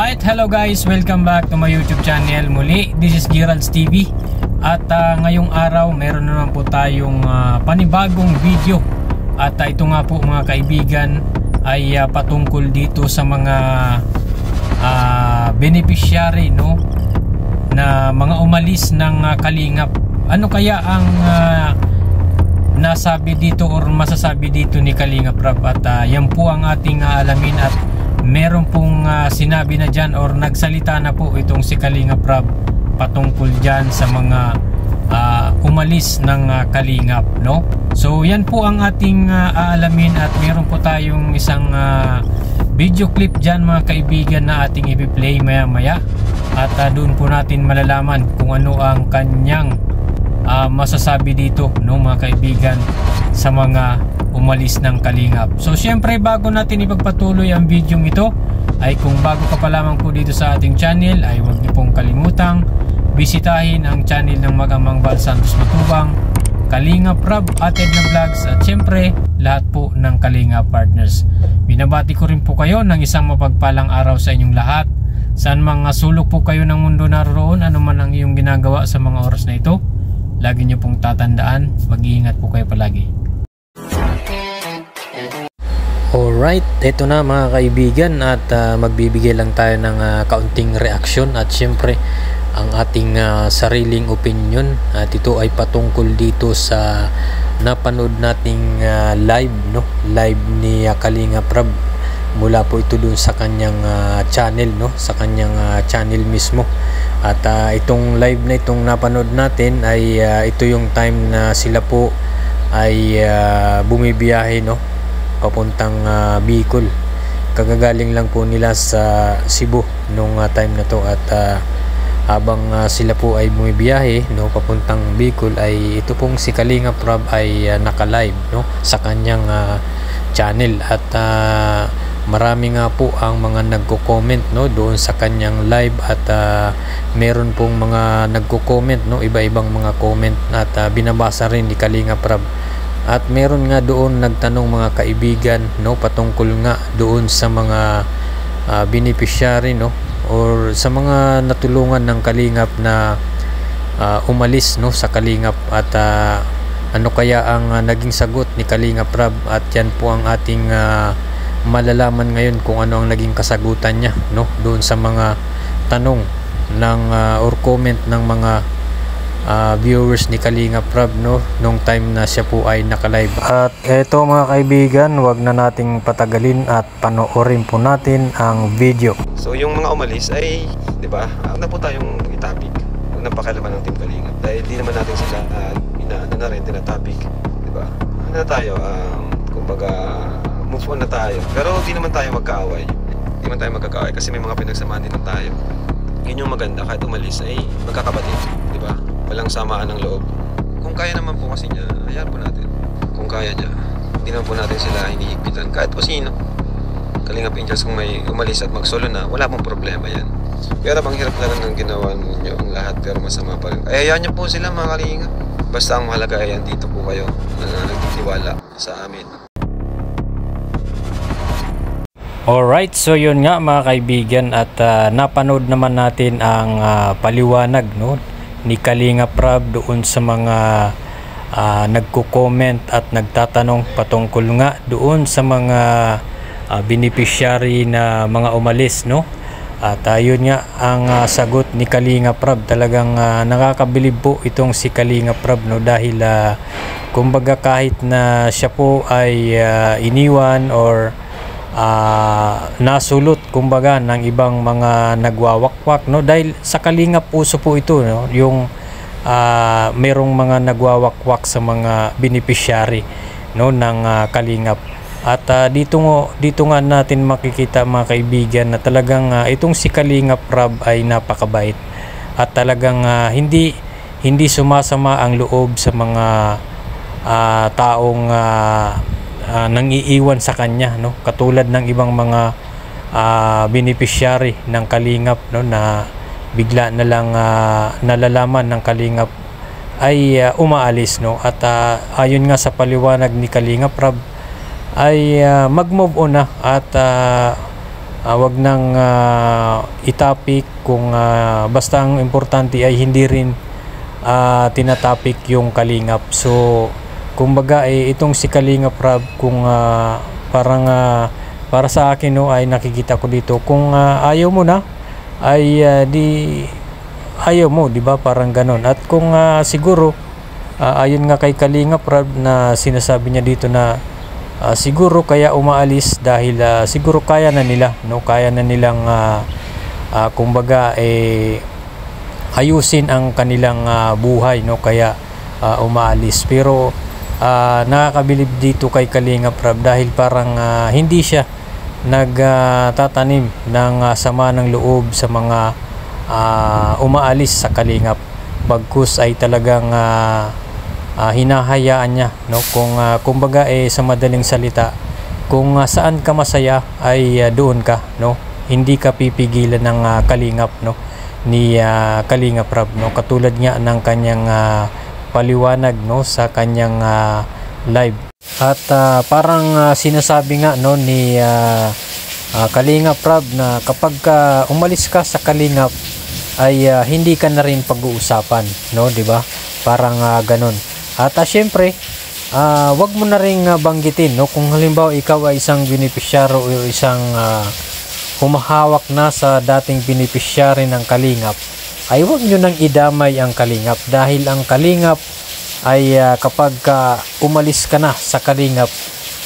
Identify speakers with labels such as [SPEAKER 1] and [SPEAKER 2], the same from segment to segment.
[SPEAKER 1] Alright, hello guys, welcome back to my YouTube channel. Muli, this is Gerald's TV. At ngayong araw, meron naman po tayong panibagong video. At ito nga po mga kaibigan ay patungkol dito sa mga beneficiary, no, na mga umalis ng Kalingap. Ano kaya ang nasabi dito or masasabi dito ni Kalingap Rab? At yan po ang ating alamin at meron pong sinabi na dyan or nagsalita na po itong si Kalingap Rab patungkol dyan sa mga umalis ng Kalingap, no? So yan po ang ating aalamin at meron po tayong isang video clip dyan mga kaibigan na ating ipi-play maya maya at doon po natin malalaman kung ano ang kanyang masasabi dito, no, mga kaibigan, sa mga umalis ng Kalingap. So syempre bago natin ipagpatuloy ang video ito ay kung bago ka pa lamang po dito sa ating channel ay huwag niyo pong kalimutang bisitahin ang channel ng Mag-amang Val Santos Matubang, Kalingap Rab Ated na Vlogs at syempre lahat po ng Kalingap Partners. Binabati ko rin po kayo ng isang mapagpalang araw sa inyong lahat. Saan mga sulok po kayo ng mundo naroon, ano man ang iyong ginagawa sa mga oras na ito, lagi niyo pong tatandaan, mag-iingat po kayo palagi. Alright, ito na mga kaibigan at magbibigay lang tayo ng kaunting reaksyon at syempre ang ating sariling opinion at ito ay patungkol dito sa napanood nating live, no, live ni Kalingap Rab. Mula po ito dun sa kanyang channel, no, sa kanyang channel mismo. At itong live na itong napanood natin ay ito yung time na sila po ay bumibiyahe, no, papuntang Bicol. Kagagaling lang po nila sa Cebu nung time na to at habang sila po ay bumibiyahe, no, papuntang Bicol ay ito pong si Kalingap Rab ay naka-live, no, sa kanyang channel at marami nga po ang mga nagko-comment, no, doon sa kanyang live at meron pong mga nagko-comment, no, iba-ibang mga comment at binabasa rin ni Kalingap Rab. At meron nga doon nagtanong mga kaibigan, no, patungkol nga doon sa mga beneficiary, no, or sa mga natulungan ng Kalingap na umalis, no, sa Kalingap at ano kaya ang naging sagot ni Kalingap Rab at yan po ang ating malalaman ngayon kung ano ang naging kasagutan niya, no, doon sa mga tanong ng or comment ng mga viewers ni Kalingap Rab, no, nung time na siya po ay naka-live. At eto mga kaibigan, wag na nating patagalin at panoorin po natin ang video.
[SPEAKER 2] So yung mga umalis ay, di ba, na po tayong itapik. Huwag nang pakialaman ng Team Kalingap dahil di naman natin sila inaano na rin tinatapik, di ba? Ano na tayo, kumbaga move on na tayo. Pero di naman tayo magkaaway. Di naman tayo magkakaaway kasi may mga pinagsamaan din tayo. Yun yung maganda, kahit umalis ay magkakapatid, di ba? Walang samaan ng loob. Kung kaya naman po kasi niya, hayaan po natin. Kung kaya niya, hindi naman po natin sila hinihigpitan. Kahit po sino. Kalingap Angels kung may umalis at mag-solo na, wala pong problema yan. Pero bang hirap lang ng ginawa niyo ang lahat pero masama pa rin. Ay, hayaan niyo po sila mga Kalingap. Basta ang mahalaga ay dito po kayo na nagtitiwala sa amin.
[SPEAKER 1] Alright, so yun nga mga kaibigan at napanood naman natin ang paliwanag, no, ni Kalingap Rab doon sa mga nagko-comment at nagtatanong patungkol nga doon sa mga beneficiary na mga umalis, no. At yun nga ang sagot ni Kalingap Rab. Talagang nakakabilib po itong si Kalingap Rab, no, dahil kumbaga kahit na siya po ay iniwan or nasulot kumbaga ng ibang mga nagwawakwak, no, dahil sa Kalingap puso po ito, no, yung merong mga nagwawakwak sa mga beneficiary, no, ng Kalingap. At dito nga natin makikita mga kaibigan na talagang itong si Kalingap Rab ay napakabait at talagang hindi sumasama ang loob sa mga taong nang iiwan sa kanya, no, katulad ng ibang mga beneficiary ng Kalingap, no, na bigla na lang nalalaman ng Kalingap ay umaalis, no. At ayon nga sa paliwanag ni Kalingap Rab ay mag-move on na at wag nang itapik kung basta ang importante ay hindi rin tinatapik yung Kalingap. So kumbaga itong si Kalingap Rab, kung parang para sa akin ay nakikita ko dito, kung ayaw mo na ay di ayaw mo, di ba, parang ganon. At kung siguro ayon nga kay Kalingap Rab na sinasabi niya dito na siguro kaya umaalis dahil siguro kaya na nila, no, kaya na nilang kumbaga ayusin ang kanilang buhay, no, kaya umaalis. Pero nakakabilib dito kay Kalingap Rab dahil parang hindi siya nagtatanim ng sama ng loob sa mga umaalis sa Kalingap, bagkus ay talagang hinahayaan niya, no, kung kumbaga sa madaling salita, kung saan ka masaya ay doon ka, no, hindi ka pipigilan ng Kalingap, no, ni Kalingap Rab, no, katulad nga ng kanyang paliwanag, no, sa kanyang live. At parang sinasabi nga, no, ni Kalingap Rab na kapag umalis ka sa Kalingap ay hindi ka na rin pag-uusapan, no, di ba, parang ganon. At syempre wag mo na ring banggitin, no, kung halimbawa ikaw ay isang benepisyaryo o isang humahawak na sa dating benepisyary ng Kalingap, ay wag nyo nang idamay ang Kalingap, dahil ang Kalingap ay kapag umalis ka na sa Kalingap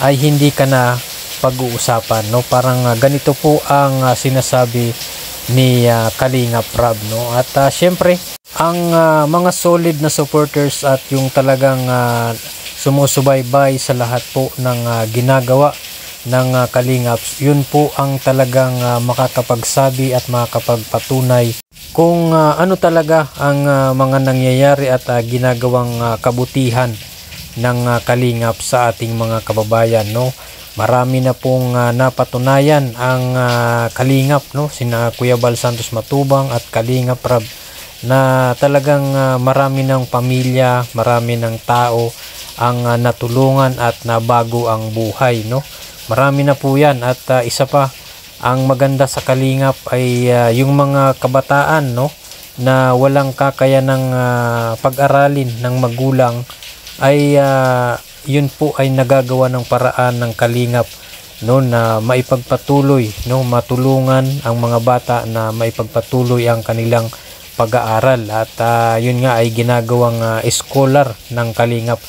[SPEAKER 1] ay hindi ka na pag-uusapan, no, parang ganito po ang sinasabi ni Kalingap Rab, no. At syempre ang mga solid na supporters at yung talagang sumusubaybay sa lahat po ng ginagawa ng Kalingap, yun po ang talagang makakapagsabi at makakapagpatunay kung ano talaga ang mga nangyayari at ginagawang kabutihan ng Kalingap sa ating mga kababayan, no. Marami na pong napatunayan ang Kalingap, no, sina Kuya Bal Santos Matubang at Kalingap Rab, na talagang marami ng pamilya, marami ng tao ang natulungan at nabago ang buhay, no. Marami na po yan. At isa pa, ang maganda sa Kalingap ay yung mga kabataan, no, na walang kakayanang pag-aralin ng magulang ay yun po ay nagagawa ng paraan ng Kalingap, no, na maipagpatuloy, no, matulungan ang mga bata na maipagpatuloy ang kanilang pag-aaral. At yun nga ay ginagawang scholar ng Kalingap.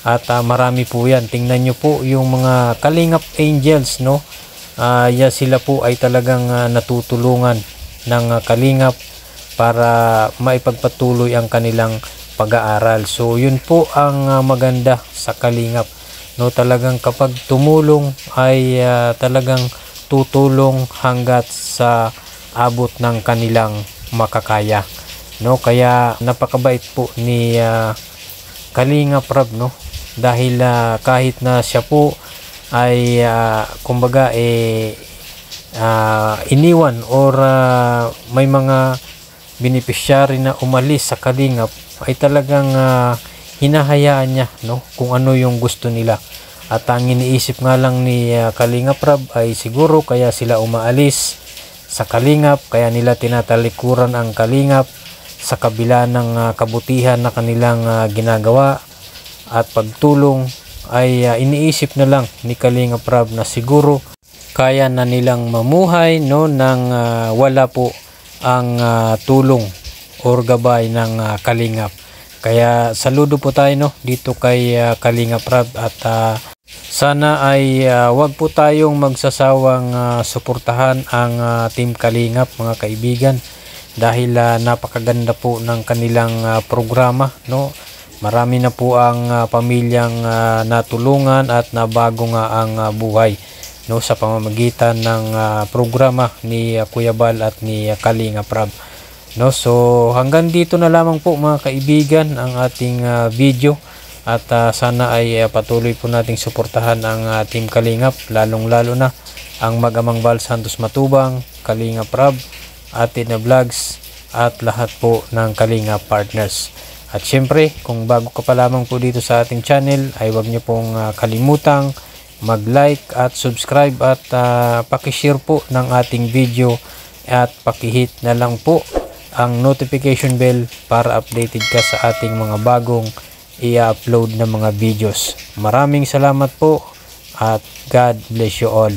[SPEAKER 1] At marami po yan. Tingnan nyo po yung mga Kalingap Angels, no. Sila po ay talagang natutulungan ng Kalingap para maipagpatuloy ang kanilang pag-aaral. So yun po ang maganda sa Kalingap, no, talagang kapag tumulong ay talagang tutulong hanggat sa abot ng kanilang makakaya, no. Kaya napakabait po ni Kalingap Rab, no, dahil kahit na siya po ay kumbaga iniwan or may mga beneficiary na umalis sa Kalingap, ay talagang hinahayaan niya, no, kung ano yung gusto nila. At ang iniisip nga lang ni Kalingap Rab ay siguro kaya sila umaalis sa Kalingap, kaya nila tinatalikuran ang Kalingap sa kabila ng kabutihan na kanilang ginagawa at pagtulong, ay iniisip na lang ni Kalingap Rab na siguro kaya na nilang mamuhay, no, nang wala po ang tulong or gabay ng Kalingap. Kaya saludo po tayo, no, dito kay Kalingap Rab. At sana ay wag po tayong magsasawang suportahan ang Team Kalingap, mga kaibigan, dahil napakaganda po ng kanilang programa, no. Marami na po ang pamilyang natulungan at nabago nga ang buhay, no, sa pamamagitan ng programa ni Kuya Bal at ni Kalingap Rab, no. So hanggang dito na lamang po, mga kaibigan, ang ating video. At sana ay patuloy po nating suportahan ang Team Kalingap, lalong lalo na ang Mag-amang Bal Santos Matubang, Kalingap Rab, Atin na Vlogs, at lahat po ng Kalingap partners. At syempre, kung bago ka pa lamang po dito sa ating channel, ay huwag niyo pong kalimutang mag-like at subscribe at paki-share po ng ating video at paki-hit na lang po ang notification bell para updated ka sa ating mga bagong i-upload na mga videos. Maraming salamat po at God bless you all.